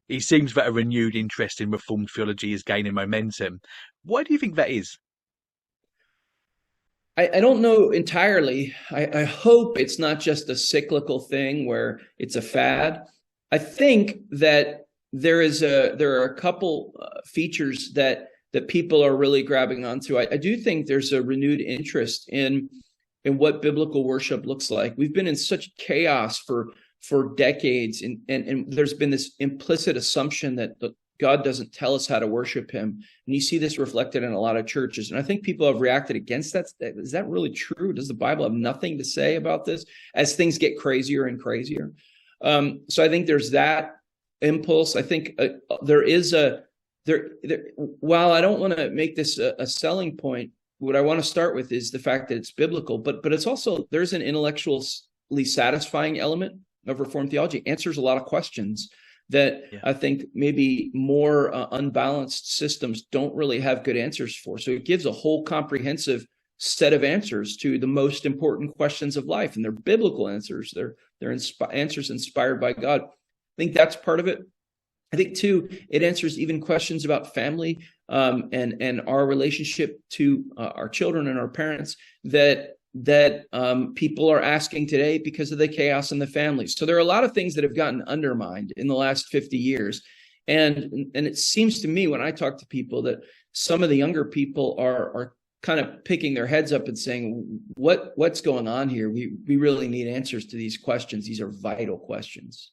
It seems that a renewed interest in Reformed theology is gaining momentum. Why do you think that is? I don't know entirely. I hope it's not just a cyclical thing where it's a fad. I think that there are a couple features that people are really grabbing onto. I do think there's a renewed interest in what biblical worship looks like. We've been in such chaos for decades, and there's been this implicit assumption that God doesn't tell us how to worship him. And you see this reflected in a lot of churches. And I think people have reacted against that. Is that really true? Does the Bible have nothing to say about this as things get crazier and crazier? So I think there's that impulse. I think there is while I don't want to make this a selling point, what I want to start with is the fact that it's biblical, but it's also, there's an intellectually satisfying element of Reformed theology. It answers a lot of questions that Yeah. I think maybe more unbalanced systems don't really have good answers for. So it gives a whole comprehensive set of answers to the most important questions of life, and they're biblical answers. They're answers inspired by God. I think that's part of it. I think too, it answers even questions about family, and our relationship to our children and our parents that people are asking today because of the chaos in the families. So there are a lot of things that have gotten undermined in the last 50 years. And it seems to me when I talk to people that some of the younger people are kind of picking their heads up and saying, what's going on here? We really need answers to these questions. These are vital questions.